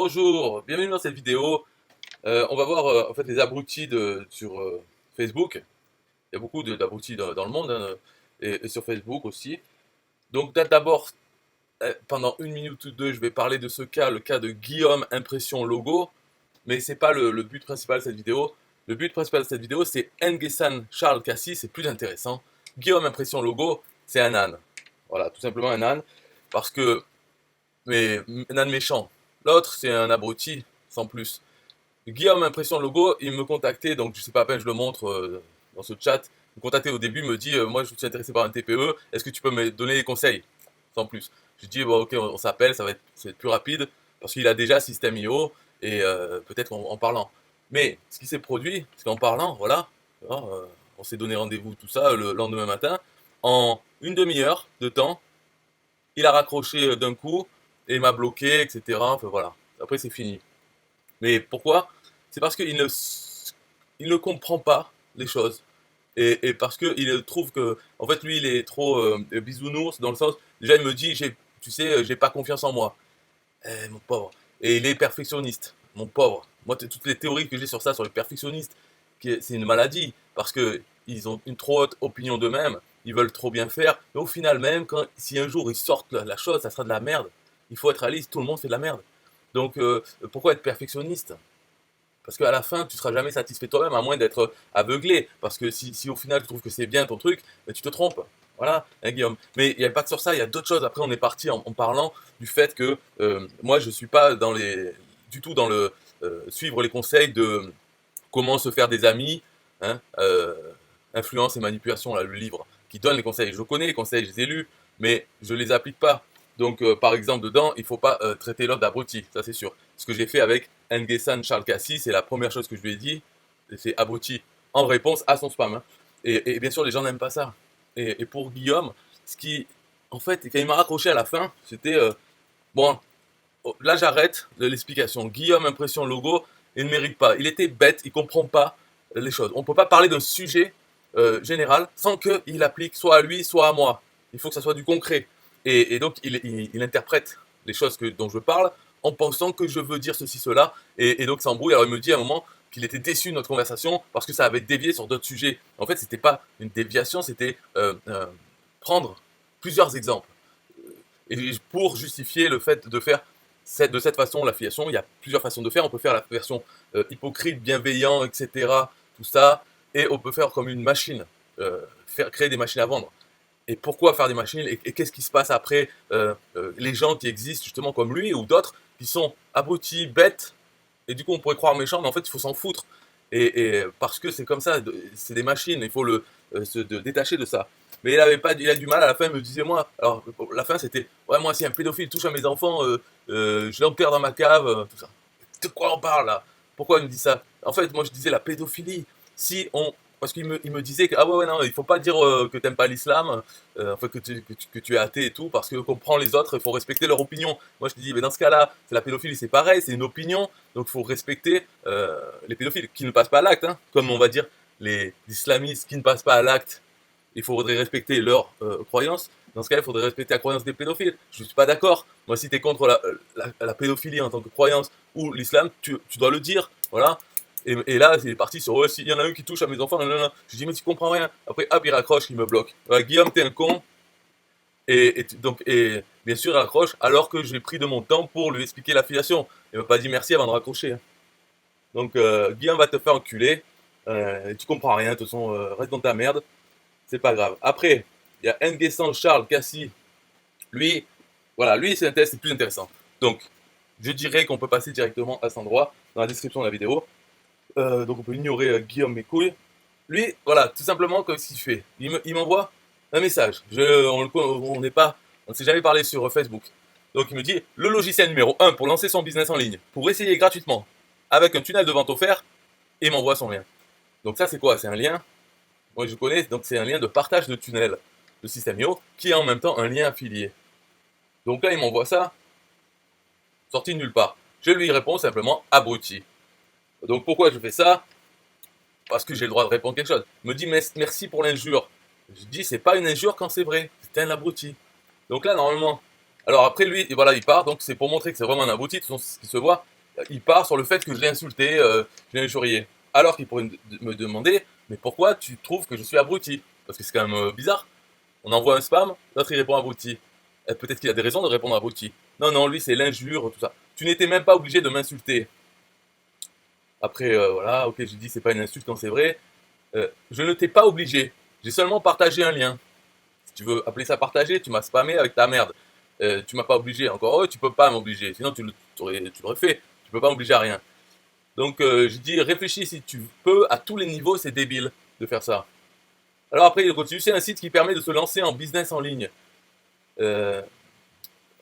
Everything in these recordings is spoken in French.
Bonjour, bienvenue dans cette vidéo. On va voir en fait les abrutis sur Facebook. Il y a beaucoup d'abrutis dans le monde hein, et sur Facebook aussi. Donc d'abord, pendant une minute ou deux, je vais parler de ce cas, le cas de Guillaume Impression Logo. Mais c'est pas le but principal de cette vidéo. Le but principal de cette vidéo, c'est Nguessan Charles Cassis, c'est plus intéressant. Guillaume Impression Logo, c'est un âne. Voilà, tout simplement un âne. Parce que, mais un âne méchant. L'autre, c'est un abruti, sans plus. Guillaume Impression Logo, il me contactait, donc je sais pas à peine, je le montre dans ce chat. Il me contactait au début, me dit moi je suis intéressé par un TPE, est-ce que tu peux me donner des conseils? Sans plus. Je dis bon ok, on s'appelle, ça va être plus rapide, parce qu'il a déjà System.io, et peut-être en parlant. Mais ce qui s'est produit, c'est qu'en parlant, voilà, on s'est donné rendez-vous, tout ça, le lendemain matin, en une demi-heure de temps, il a raccroché d'un coup, et il m'a bloqué, etc. Enfin voilà, après c'est fini. Mais pourquoi? C'est parce il ne comprend pas les choses. Et parce qu'il trouve que, en fait, lui, il est trop bisounours, dans le sens, déjà, il me dit, tu sais, j'ai pas confiance en moi. Mon pauvre. Et il est perfectionniste, mon pauvre. Moi, toutes les théories que j'ai sur ça, sur les perfectionnistes, c'est une maladie, parce que ils ont une trop haute opinion d'eux-mêmes, ils veulent trop bien faire, mais au final même, si un jour ils sortent la chose, ça sera de la merde. Il faut être réaliste, tout le monde fait de la merde. Donc, pourquoi être perfectionniste? Parce qu'à la fin, tu ne seras jamais satisfait toi-même, à moins d'être aveuglé. Parce que si au final tu trouves que c'est bien ton truc, ben, tu te trompes. Voilà, hein, Guillaume. Mais il n'y a pas que sur ça, il y a d'autres choses. Après, on est parti en parlant du fait que moi, je ne suis pas du tout dans le suivre les conseils de comment se faire des amis, hein, influence et manipulation, là, le livre qui donne les conseils. Je connais les conseils, je les ai lus, mais je ne les applique pas. Donc, par exemple, dedans, il ne faut pas traiter l'autre d'abruti, ça c'est sûr. Ce que j'ai fait avec Nguessan Charles Cassis, c'est la première chose que je lui ai dit, c'est abruti, en réponse à son spam. Hein. Et bien sûr, les gens n'aiment pas ça. Et pour Guillaume, ce qui, en fait, quand il m'a raccroché à la fin, c'était, bon, là j'arrête l'explication. Guillaume, impression logo, il ne mérite pas. Il était bête, il ne comprend pas les choses. On ne peut pas parler d'un sujet général sans qu'il applique soit à lui, soit à moi. Il faut que ça soit du concret. Et donc il interprète les choses dont je parle en pensant que je veux dire ceci, cela. Et donc ça embrouille. Alors il me dit à un moment qu'il était déçu de notre conversation parce que ça avait dévié sur d'autres sujets. En fait, c'était pas une déviation, c'était prendre plusieurs exemples. Et pour justifier le fait de faire de cette façon l'affiliation, il y a plusieurs façons de faire. On peut faire la version hypocrite, bienveillant, etc. Tout ça. Et on peut faire comme une machine, créer des machines à vendre. Et pourquoi faire des machines et qu'est-ce qui se passe après les gens qui existent justement comme lui ou d'autres qui sont abrutis, bêtes, et du coup on pourrait croire méchants, mais en fait il faut s'en foutre. Et parce que c'est comme ça, c'est des machines, il faut se détacher de ça. Mais il a du mal à la fin, il me disait moi, alors la fin c'était, ouais moi si un pédophile touche à mes enfants, je l'enterre dans ma cave, tout ça. De quoi on parle là? Pourquoi il me dit ça? En fait moi je disais la pédophilie, si on, parce il me disait que ah ouais non il faut pas dire que t'aimes pas l'islam, enfin que tu es athée et tout, parce que comprend les autres, il faut respecter leur opinion. Moi je te dis mais dans ce cas-là, c'est la pédophilie c'est pareil, c'est une opinion, donc il faut respecter les pédophiles qui ne passent pas à l'acte, hein, comme on va dire les islamistes qui ne passent pas à l'acte, il faudrait respecter leurs croyances. Dans ce cas, il faudrait respecter la croyance des pédophiles. Je ne suis pas d'accord. Moi, si tu es contre la pédophilie en tant que croyance ou l'islam, tu dois le dire. Voilà. Et là, c'est parti sur s'il y en a un qui touche à mes enfants, non, non, non. Je dis, mais tu comprends rien. Après, hop, il raccroche, il me bloque. Voilà, Guillaume, t'es un con. Et bien sûr, il raccroche alors que j'ai pris de mon temps pour lui expliquer l'affiliation. Il m'a pas dit merci avant de raccrocher. Hein. Donc, Guillaume va te faire enculer. Tu comprends rien, de toute façon, reste dans ta merde. C'est pas grave. Après, il y a Nguessan Charles Cassis. Lui, voilà, lui c'est plus intéressant. Donc, je dirais qu'on peut passer directement à cet endroit dans la description de la vidéo. Donc on peut ignorer Guillaume mes couilles. Lui, voilà, tout simplement comme ce qu'il fait. Il m'envoie un message. On n'est pas, on ne s'est jamais parlé sur Facebook. Donc il me dit le logiciel numéro 1 pour lancer son business en ligne, pour essayer gratuitement, avec un tunnel de vente offert, et il m'envoie son lien. Donc ça c'est quoi? C'est un lien. Moi je connais, donc c'est un lien de partage de tunnel de System.io qui est en même temps un lien affilié. Donc là il m'envoie ça, sorti de nulle part. Je lui réponds simplement abruti. Donc pourquoi je fais ça? Parce que j'ai le droit de répondre quelque chose. Il me dit merci pour l'injure. Je dis c'est pas une injure quand c'est vrai, c'est un abruti. Donc là normalement, Alors après, lui, voilà, il part, donc c'est pour montrer que c'est vraiment un abruti, de toute façon, ce qui se voit, il part sur le fait que je l'ai insulté, je l'ai injurié. Alors qu'il pourrait me demander, mais pourquoi tu trouves que je suis abruti? Parce que c'est quand même bizarre. On envoie un spam, l'autre il répond abruti. Peut-être qu'il a des raisons de répondre abruti. Non, non, lui c'est l'injure, tout ça. Tu n'étais même pas obligé de m'insulter. Après, voilà, ok, j'ai dit c'est pas une insulte quand c'est vrai. Je ne t'ai pas obligé. J'ai seulement partagé un lien. Si tu veux appeler ça partager, tu m'as spammé avec ta merde. Tu m'as pas obligé. Encore tu peux pas m'obliger. Sinon, tu l'aurais fait. Tu peux pas m'obliger à rien. Donc, j'ai dit, réfléchis si tu peux. À tous les niveaux, c'est débile de faire ça. Alors après, il continue. C'est un site qui permet de se lancer en business en ligne. Euh,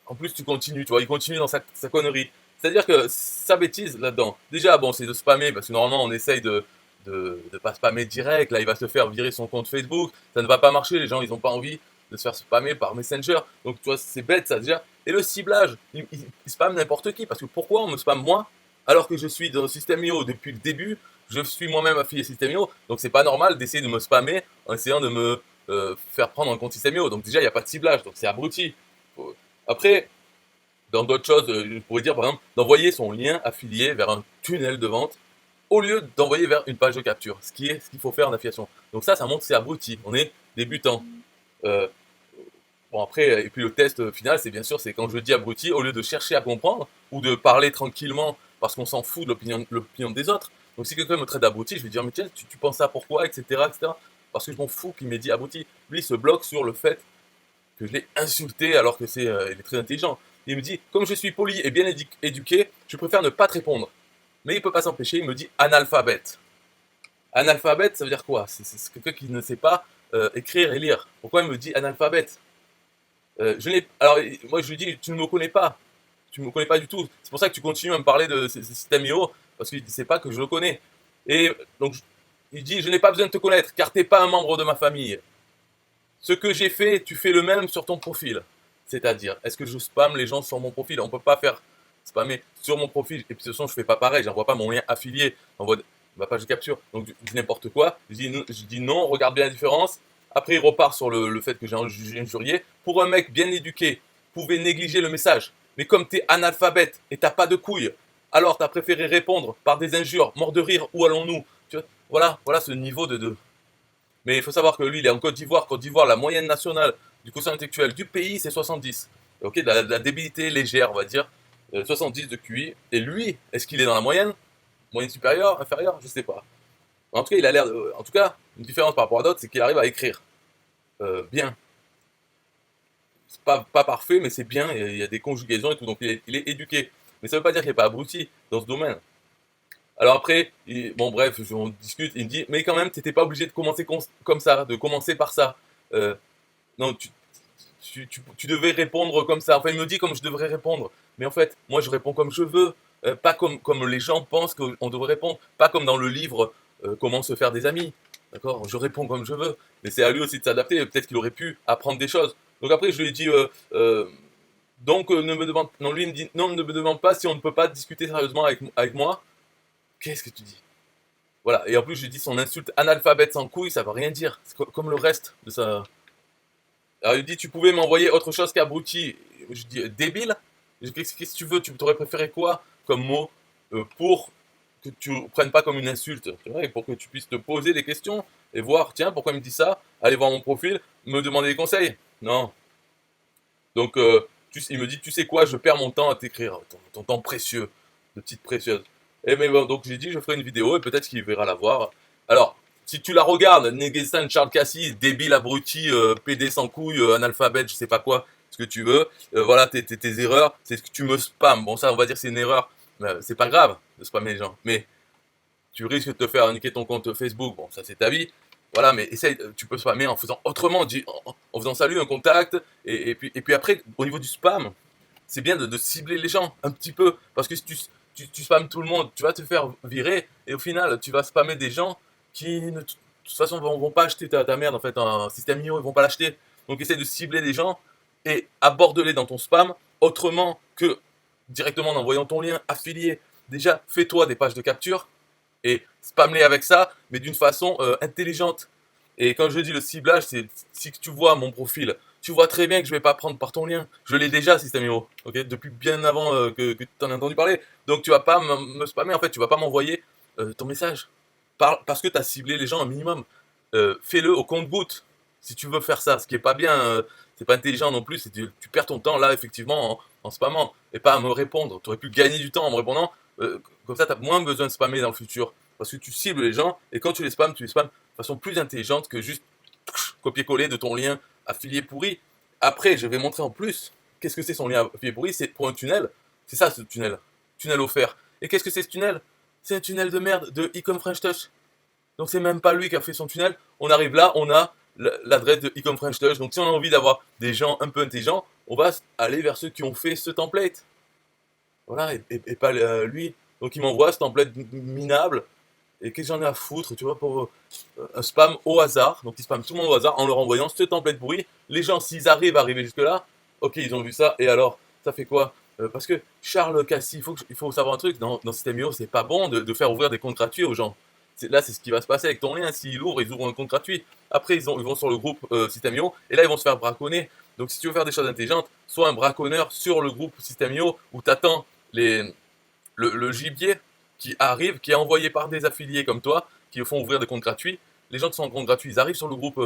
En plus, tu continues, tu vois. Il continue dans sa connerie. C'est-à-dire que sa bêtise là-dedans. Déjà, bon, c'est de spammer parce que normalement, on essaye de pas spammer direct. Là, il va se faire virer son compte Facebook. Ça ne va pas marcher. Les gens, ils n'ont pas envie de se faire spammer par Messenger. Donc, tu vois, c'est bête ça déjà. Et le ciblage, il spamme n'importe qui. Parce que pourquoi on me spamme moi alors que je suis dans System.io depuis le début? Je suis moi-même affilié System.io. Donc, c'est pas normal d'essayer de me spammer en essayant de me faire prendre un compte System.io. Donc, déjà, il n'y a pas de ciblage. Donc, c'est abruti. Après, dans d'autres choses, je pourrais dire par exemple d'envoyer son lien affilié vers un tunnel de vente au lieu d'envoyer vers une page de capture, ce qui est ce qu'il faut faire en affiliation. Donc ça montre que c'est abruti, on est débutant. Euh, bon après, et puis le test final, c'est bien sûr, c'est quand je dis abruti, au lieu de chercher à comprendre ou de parler tranquillement parce qu'on s'en fout de l'opinion des autres. Donc si quelqu'un me traite d'abruti, je vais dire mais tiens, tu penses ça pourquoi, etc., etc. Parce que je m'en fous qu'il m'ait dit abruti. Lui, il se bloque sur le fait que je l'ai insulté alors que il est très intelligent. Il me dit, comme je suis poli et bien éduqué, je préfère ne pas te répondre. Mais il peut pas s'empêcher, il me dit analphabète. Analphabète, ça veut dire quoi? C'est quelqu'un qui ne sait pas écrire et lire. Pourquoi il me dit analphabète? Alors, moi je lui dis, tu ne me connais pas. Tu ne me connais pas du tout. C'est pour ça que tu continues à me parler de ce système IO, parce qu'il ne sait pas que je le connais. Et donc, il dit, je n'ai pas besoin de te connaître, car tu n'es pas un membre de ma famille. Ce que j'ai fait, tu fais le même sur ton profil. C'est-à-dire, est-ce que je spamme les gens sur mon profil? On peut pas faire spammer sur mon profil. Et puis de toute façon, je fais pas pareil. J'envoie pas mon lien affilié. J'envoie ma page de capture. Donc, je dis n'importe quoi. Je dis non, regarde bien la différence. Après, il repart sur le fait que j'ai injurié. Pour un mec bien éduqué, pouvait négliger le message. Mais comme t'es analphabète et t'as pas de couilles, alors t'as préféré répondre par des injures, mort de rire, où allons-nous? Voilà ce niveau de. Mais il faut savoir que lui, il est en Côte d'Ivoire. Côte d'Ivoire, la moyenne nationale du quotient intellectuel du pays, c'est 70. Ok, la débilité légère, on va dire. 70 de QI. Et lui, est-ce qu'il est dans la moyenne? Moyenne supérieure, inférieure? Je sais pas. En tout cas, il a l'air. En tout cas, une différence par rapport à d'autres, c'est qu'il arrive à écrire bien. C'est pas parfait, mais c'est bien. Il y a des conjugaisons et tout. Donc, il est éduqué. Mais ça veut pas dire qu'il n'est pas abruti dans ce domaine. Alors après, bon bref, on discute, il me dit, mais quand même, t'étais pas obligé de commencer comme ça, de commencer par ça. Euh, non, tu devais répondre comme ça. Enfin, il me dit comme je devrais répondre. Mais en fait, moi, je réponds comme je veux. Pas comme les gens pensent qu'on devrait répondre. Pas comme dans le livre Comment se faire des amis. D'accord? Je réponds comme je veux. Mais c'est à lui aussi de s'adapter. Peut-être qu'il aurait pu apprendre des choses. Donc après, je lui ai dit, ne me demande, non, lui, il me dit, non, ne me demande pas si on ne peut pas discuter sérieusement avec moi. Qu'est-ce que tu dis? Voilà, et en plus, je dis son insulte analphabète sans couille, ça veut rien dire. C'est comme le reste de ça. Alors, il dit, tu pouvais m'envoyer autre chose qu'abruti. Je dis, débile? Qu'est-ce que tu veux? Tu t'aurais préféré quoi comme mot pour que tu ne prennes pas comme une insulte, tu vois, et pour que tu puisses te poser des questions et voir, tiens, pourquoi il me dit ça? Aller voir mon profil, me demander des conseils. Non. Donc, il me dit, tu sais quoi, je perds mon temps à t'écrire, ton temps précieux, de petite précieuse. Et mais bon, donc j'ai dit, je ferai une vidéo et peut-être qu'il verra la voir. Alors, si tu la regardes, Negestan, Charles Cassis, débile, abruti, PD sans couilles, analphabète, je sais pas quoi, ce que tu veux, voilà tes erreurs, c'est que tu me spams. Bon, ça, on va dire c'est une erreur, mais c'est pas grave de spammer les gens. Mais tu risques de te faire niquer ton compte Facebook, bon, ça c'est ta vie. Voilà, mais essaye, tu peux spammer en faisant autrement, en faisant salut, un contact, et puis après, au niveau du spam, c'est bien de cibler les gens un petit peu, parce que si tu spammes tout le monde, tu vas te faire virer, et au final, tu vas spammer des gens qui, de toute façon, vont pas acheter ta merde, en fait, un système IO, ils vont pas l'acheter. Donc essaye de cibler les gens, et aborde-les dans ton spam, autrement que directement en envoyant ton lien affilié. Déjà, fais-toi des pages de capture, et spam-les avec ça, mais d'une façon intelligente. Et quand je dis le ciblage, c'est si tu vois mon profil, tu vois très bien que je vais pas prendre par ton lien. Je l'ai déjà, System.io, ok, depuis bien avant que tu en aies entendu parler. Donc tu vas pas me spammer, en fait, tu vas pas m'envoyer ton message. Parce que tu as ciblé les gens un minimum. Fais-le au compte-gouttes, si tu veux faire ça. Ce qui est pas bien, c'est pas intelligent non plus, tu perds ton temps là, effectivement, en spammant, et pas à me répondre. Tu aurais pu gagner du temps en me répondant. Comme ça, tu as moins besoin de spammer dans le futur. Parce que tu cibles les gens, et quand tu les spams de façon plus intelligente que juste copier-coller de ton lien affilié pourri. Après, je vais montrer en plus qu'est-ce que c'est son lien affilié pourri. C'est pour un tunnel. C'est ça ce tunnel. Tunnel offert. Et qu'est-ce que c'est ce tunnel? C'est un tunnel de merde de Ecom French Touch. Donc c'est même pas lui qui a fait son tunnel. On arrive là, on a l'adresse de Ecom French Touch. Donc si on a envie d'avoir des gens un peu intelligents, on va aller vers ceux qui ont fait ce template. Voilà, et pas lui. Donc il m'envoie ce template minable. Et qu'est-ce que j'en ai à foutre, tu vois, pour un spam au hasard. Donc ils spamment tout le monde au hasard en leur envoyant ce template pourri. Les gens, s'ils arrivent à arriver jusque-là, ok, ils ont vu ça, et alors, ça fait quoi? Parce que Charles Cassis, il faut savoir un truc, dans System.io, c'est pas bon de faire ouvrir des comptes gratuits aux gens. Là, c'est ce qui va se passer avec ton lien. S'ils ouvrent, ils ouvrent un compte gratuit. Après, ils vont sur le groupe System.io, et là, ils vont se faire braconner. Donc si tu veux faire des choses intelligentes, sois un braconneur sur le groupe System.io, où tu attends le gibier qui arrive, qui est envoyé par des affiliés comme toi, qui font ouvrir des comptes gratuits. Les gens qui sont en compte gratuit, ils arrivent sur le groupe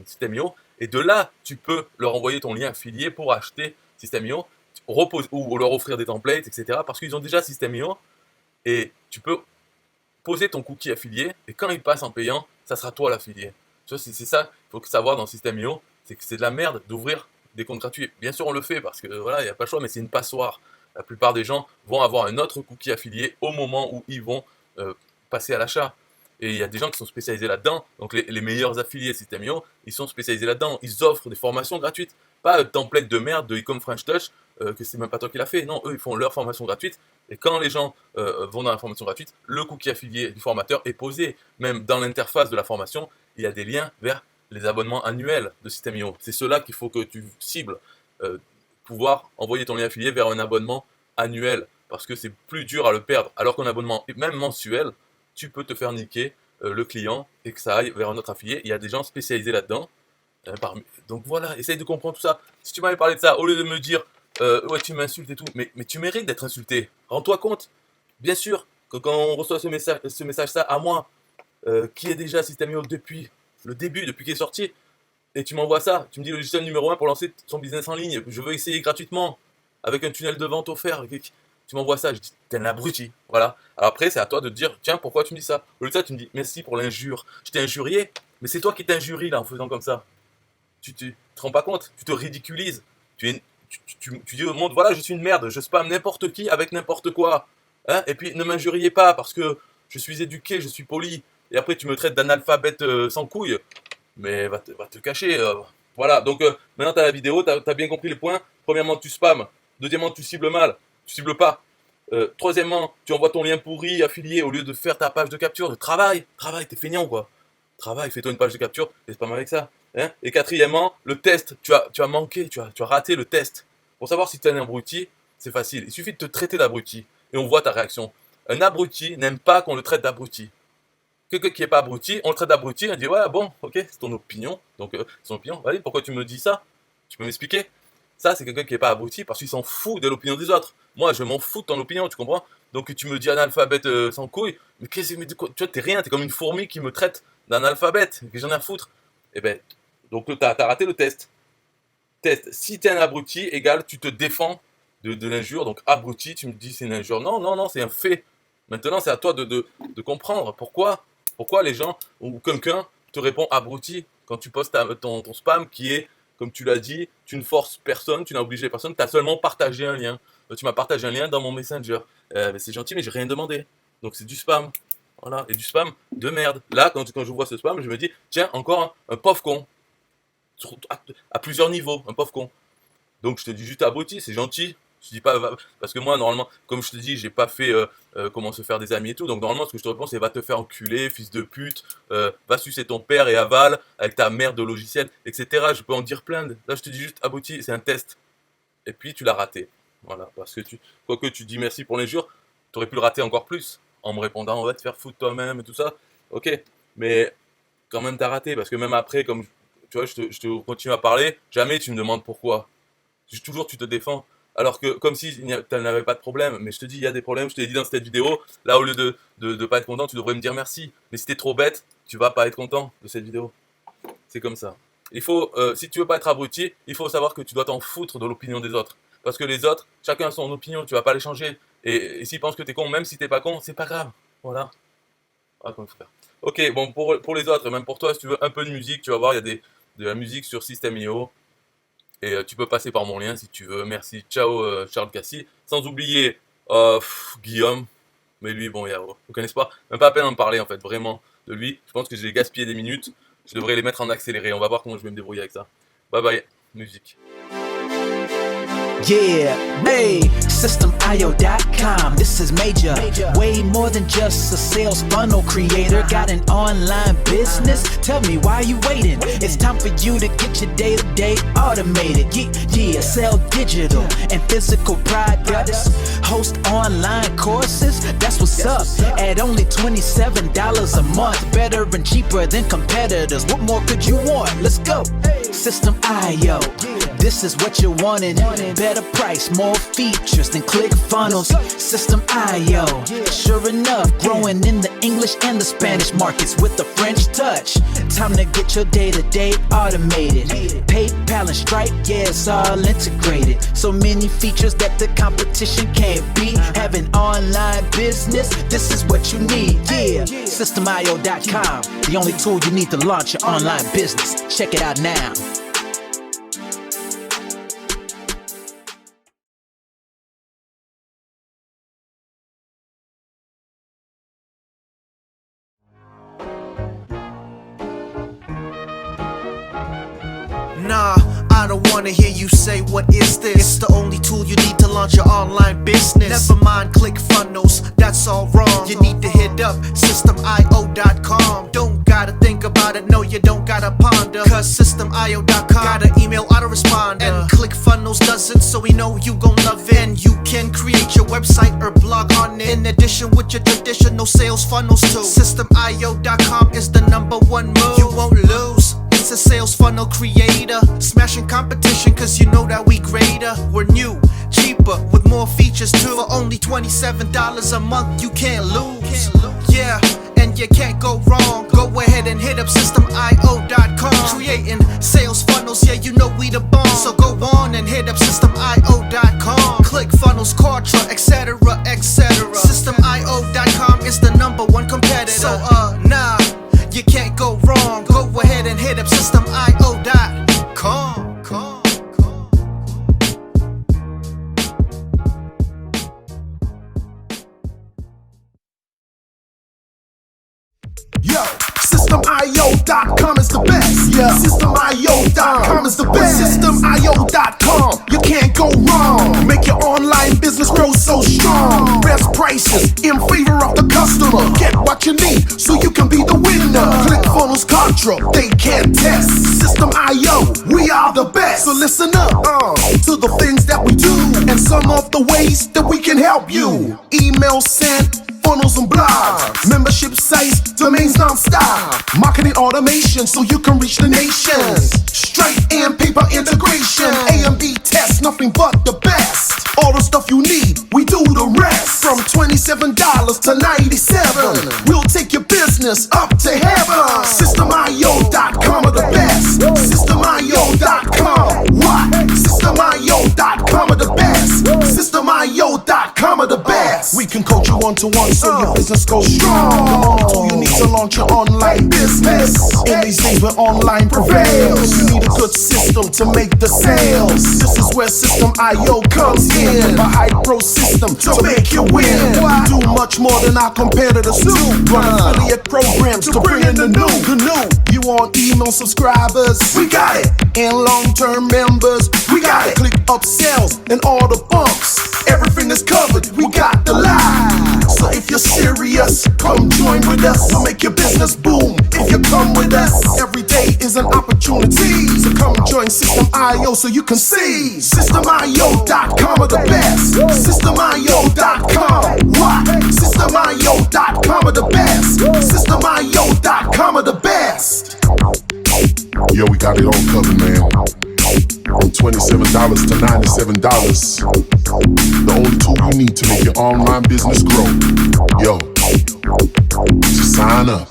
System.io, et de là, tu peux leur envoyer ton lien affilié pour acheter System.io, ou leur offrir des templates, etc. Parce qu'ils ont déjà System.io, et tu peux poser ton cookie affilié, et quand il passe en payant, ça sera toi l'affilié. Tu vois, c'est ça qu'il faut savoir dans System.io, c'est que c'est de la merde d'ouvrir des comptes gratuits. Bien sûr, on le fait parce que voilà, il n'y a pas le choix, mais c'est une passoire. La plupart des gens vont avoir un autre cookie affilié au moment où ils vont passer à l'achat. Et il y a des gens qui sont spécialisés là-dedans. Donc les meilleurs affiliés System.io, ils sont spécialisés là-dedans. Ils offrent des formations gratuites. Pas un template de merde de Ecom French Touch, que c'est même pas toi qui l'a fait. Non, eux, ils font leur formation gratuite. Et quand les gens vont dans la formation gratuite, le cookie affilié du formateur est posé. Même dans l'interface de la formation, il y a des liens vers les abonnements annuels de System.io. C'est cela qu'il faut que tu cibles. Euh, Pouvoir envoyer ton lien affilié vers un abonnement annuel. Parce que c'est plus dur à le perdre. Alors qu'un abonnement, même mensuel, tu peux te faire niquer le client et que ça aille vers un autre affilié. Il y a des gens spécialisés là-dedans. Donc voilà, essaye de comprendre tout ça. Si tu m'avais parlé de ça, au lieu de me dire ouais, tu m'insultes et tout, mais tu mérites d'être insulté. Rends-toi compte. Bien sûr que quand on reçoit ce message-là à moi, qui est déjà System.io depuis le début, depuis qu'il est sorti, et tu m'envoies ça, tu me dis le logiciel numéro 1 pour lancer son business en ligne, je veux essayer gratuitement, avec un tunnel de vente offert. Tu m'envoies ça, je dis, t'es un abruti. Voilà. Alors après, c'est à toi de te dire, tiens, pourquoi tu me dis ça? Au lieu de ça, tu me dis, merci pour l'injure. Je t'ai injurié, mais c'est toi qui t'injuries là en faisant comme ça. Tu te rends pas compte, tu te ridiculises. Tu dis au monde, voilà, je suis une merde, je spamme n'importe qui avec n'importe quoi. Hein, et puis ne m'injuriez pas parce que je suis éduqué, je suis poli. Et après, tu me traites d'analphabète sans couille. Mais va te cacher. Voilà, donc maintenant tu as la vidéo, tu as bien compris les points. Premièrement, tu spammes. Deuxièmement, tu cibles mal. Tu cibles pas. Troisièmement, tu envoies ton lien pourri affilié au lieu de faire ta page de capture. De travail, t'es feignant quoi. Travail, fais-toi une page de capture et spam avec ça. Hein. Et quatrièmement, le test, tu as manqué, tu as raté le test. Pour savoir si tu es un abruti, c'est facile. Il suffit de te traiter d'abruti et on voit ta réaction. Un abruti n'aime pas qu'on le traite d'abruti. Quelqu'un qui n'est pas abruti, on le traite d'abruti, on dit ouais, bon, ok, c'est ton opinion. Donc, c'est ton opinion. Allez, pourquoi tu me dis ça? Tu peux m'expliquer? Ça, c'est quelqu'un qui n'est pas abruti parce qu'il s'en fout de l'opinion des autres. Moi, je m'en fous de ton opinion, tu comprends? Donc, tu me dis analphabète sans couille, mais qu'est-ce que tu vois, t'es rien, t'es comme une fourmi qui me traite d'analphabète, que j'en ai à foutre. Eh ben, donc, t'as raté le test. Test. Si t'es un abruti, égal, tu te défends de l'injure. Donc, abruti, tu me dis c'est une injure. Non, non, non, c'est un fait. Maintenant, c'est à toi de comprendre pourquoi les gens ou quelqu'un te répond abruti quand tu postes ton spam qui est, comme tu l'as dit, tu ne forces personne, tu n'as obligé personne, tu as seulement partagé un lien. Tu m'as partagé un lien dans mon Messenger. C'est gentil, mais j'ai rien demandé. Donc c'est du spam. Voilà, et du spam de merde. Là, quand je vois ce spam, je me dis, tiens, encore un pauvre con. À plusieurs niveaux, un pauvre con. Donc je te dis juste abruti, c'est gentil. Je dis pas parce que moi normalement, comme je te dis, j'ai pas fait comment se faire des amis et tout. Donc normalement, ce que je te réponds, c'est va te faire enculer, fils de pute, va sucer ton père et avale avec ta mère de logiciel, etc. Je peux en dire plein. Là, je te dis juste abruti, c'est un test. Et puis tu l'as raté. Voilà, parce que quoique tu dis merci pour l'injure, tu aurais pu le rater encore plus en me répondant on va te faire foutre toi-même et tout ça. Ok, mais quand même t'as raté parce que même après, comme tu tu vois, je te continue à parler, jamais tu me demandes pourquoi. Toujours tu te défends. Alors que comme si tu n'avais pas de problème. Mais je te dis, il y a des problèmes, je te l'ai dit dans cette vidéo. Là, au lieu de pas être content, tu devrais me dire merci. Mais si t'es trop bête, tu vas pas être content de cette vidéo. C'est comme ça. Il faut, si tu veux pas être abruti, il faut savoir que tu dois t'en foutre de l'opinion des autres. Parce que les autres, chacun a son opinion, tu vas pas les changer. Et s'ils pensent que t'es con, même si t'es pas con, c'est pas grave. Voilà. Voilà comment il faut faire. Ok, bon, pour les autres, et même pour toi, si tu veux un peu de musique, tu vas voir, il y a de la musique sur System.io. Et tu peux passer par mon lien si tu veux. Merci. Ciao, Charles Cassi. Sans oublier Guillaume. Mais lui, bon, vous connaissez pas. Même pas à peine d'en parler, en fait, vraiment, de lui. Je pense que j'ai gaspillé des minutes. Je devrais les mettre en accéléré. On va voir comment je vais me débrouiller avec ça. Bye bye, musique. Yeah, hey, SystemIO.com, this is major. Way more than just a sales funnel creator. Got an online business? Tell me, why you waiting? It's time for you to get your day-to-day automated. Yeah, sell digital and physical products. Host online courses, that's what's up. At only $27 a month. Better and cheaper than competitors. What more could you want? Let's go. System.io, this is what you're wanting. Better price, more features than ClickFunnels. System.io, sure enough, growing in the English and the Spanish markets with the French touch. Time to get your day-to-day automated. PayPal and Stripe, yeah, it's all integrated. So many features that the competition can't beat. Have an online business, this is what you need. Yeah, SystemIO.com, the only tool you need to launch your online business. Check it out now. Nah, I don't wanna hear you say what is this. It's the only tool you need to launch your online business. Never mind ClickFunnels, that's all wrong. You need to hit up SystemIO.com. Don't gotta think about it, no you don't gotta ponder. Cause SystemIO.com got an email autoresponder. And ClickFunnels doesn't, so we know you gon' love it. And you can create your website or blog on it. In addition with your traditional sales funnels too. SystemIO.com is the #1 move. You won't lose. It's a sales funnel creator, smashing competition cause you know that we greater. We're new, cheaper, with more features too. For only $27 a month, you can't lose. Yeah, and you can't go wrong. Go ahead and hit up SystemIO.com. Creating sales funnels, yeah, you know we the bomb. So go on and hit up SystemIO.com. ClickFunnels, Kartra, etc, etc. SystemIO.com is the #1 competitor. So nah, you can't go wrong. Go ahead and hit up SystemIO.com. Yo, SystemIO.com is the best. Yeah, SystemIO.com is the best. SystemIO.com, you can't go wrong. Make your online business grow so strong. Best prices in favor of the customer. Get what you need so you can be the winner. ClickFunnels, Kartra, they can't test. System.io, we are the best. So listen up to the things that we do and some of the ways that we can help you. Email sent, funnels and blogs, membership sites, domains non-stop, marketing automation so you can reach the nations. Stripe and paper integration, A and B tests, nothing but the best. All the stuff you need, we do the rest. From $27 to $97, we'll take your business up to heaven. SystemIO.com are the best. SystemIO.com, what? SystemIO.com are the best. SystemIO.com are the best. We can coach you one-to-one so your business goes strong. The only tool you need to launch your online business. In these days where online prevails, you need a good system to make the sales. This is where System.io comes in. A high-pro system to make you win. We do much more than our competitors do. Run affiliate programs to bring in the new. You want email subscribers? We got it. And long-term members? We got it. Click upsells and all the bumps. Everything is covered. We got the line. So if you're serious, come join with us. We'll make your business boom. If you come with us, every day is an opportunity. So come join System.io so you can see. SystemIO.com are the best. SystemIO.com, what? SystemIO.com are the best. SystemIO.com are the best. Yo, we got it all covered, man. From $27 to $97. The only tool you need to make your online business grow. Yo, just sign up.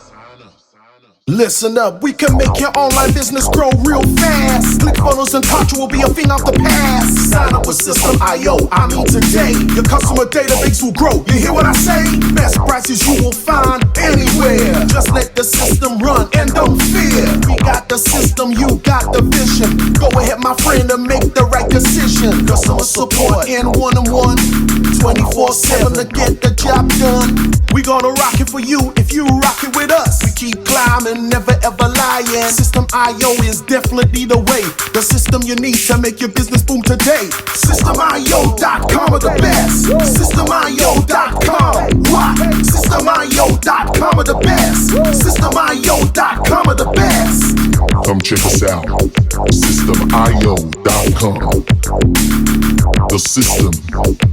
Listen up, we can make your online business grow real fast. ClickFunnels and Contra will be a thing of the past. Sign up with System.io, I mean today. Your customer database will grow, you hear what I say? Best prices you will find anywhere. Just let the system run and don't fear. We got the system, you got the vision. Go ahead my friend and make the right decision. Customer support in one-on-one, 24/7 to get the job done. We gonna rock it for you if you rock it with us. We keep climbing, never ever lying. System.io is definitely the way. The system you need to make your business boom today. System.io.com are the best. System.io.com. What? System.io.com are the best. System.io.com are the best. Come check us out. System.io.com. The system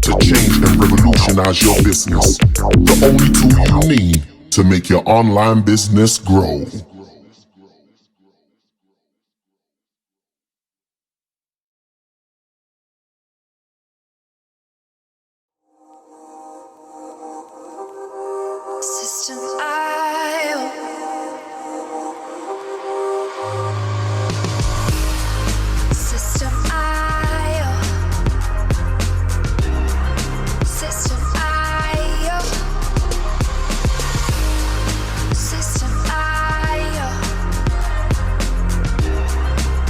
to change and revolutionize your business. The only tool you need to make your online business grow. System.io. System.io. System.io. System.io.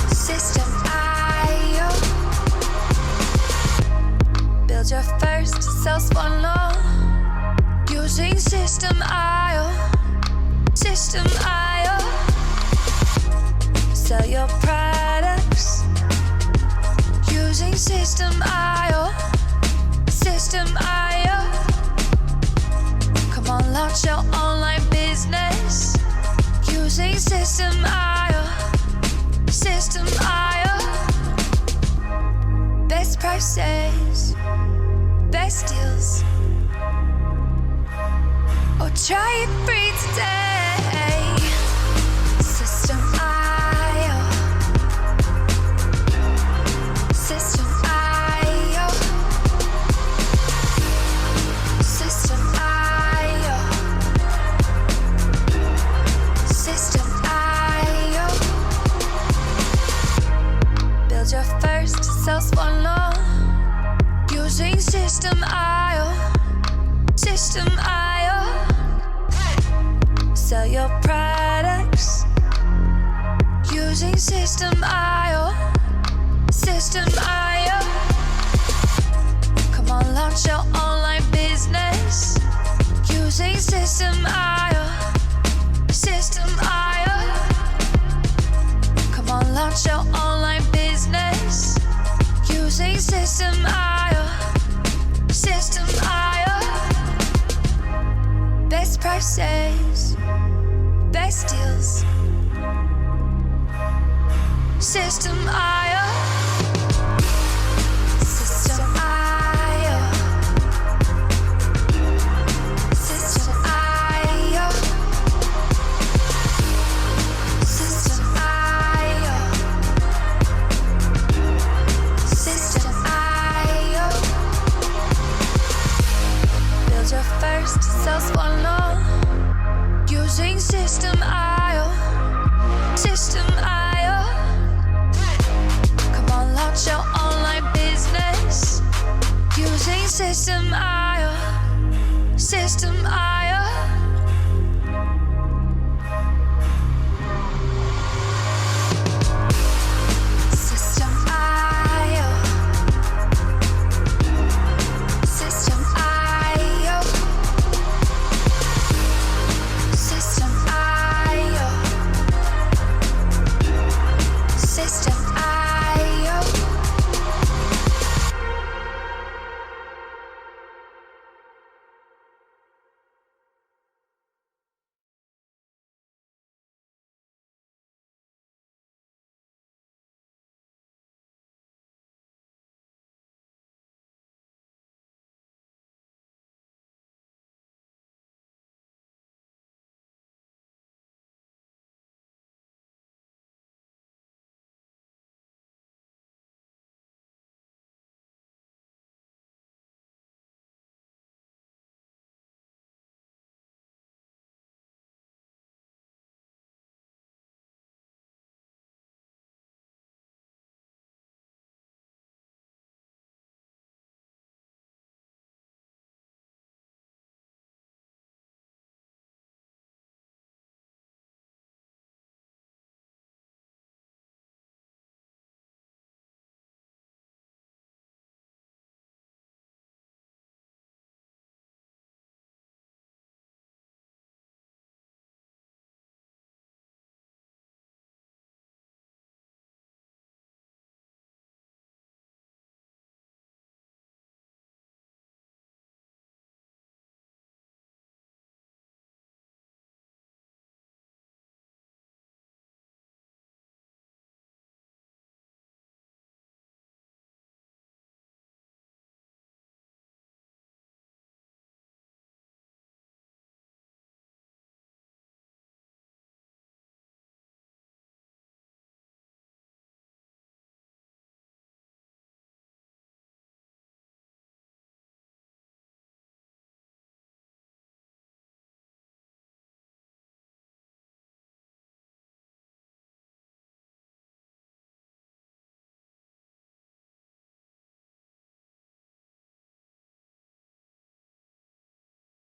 System.io. Build your first sales funnel using System.io. System.io. Sell your products using System.io. System.io. Come on, launch your online business using System.io. System.io. Best prices, best deals. Or try it free today. System.io. System.io. System.io. System.io. Build your first sales funnel using System.io. System.io. Sell your products using System.io. System.io. Come on, launch your online business using System.io. System.io. Come on, launch your online business using System.io. System.io. Best prices, best deals. System.io. System.io. System.io. System.io. System.io. Build your first sales funnel using System.io. System.io. Come on, launch your online business using System.io. System.io.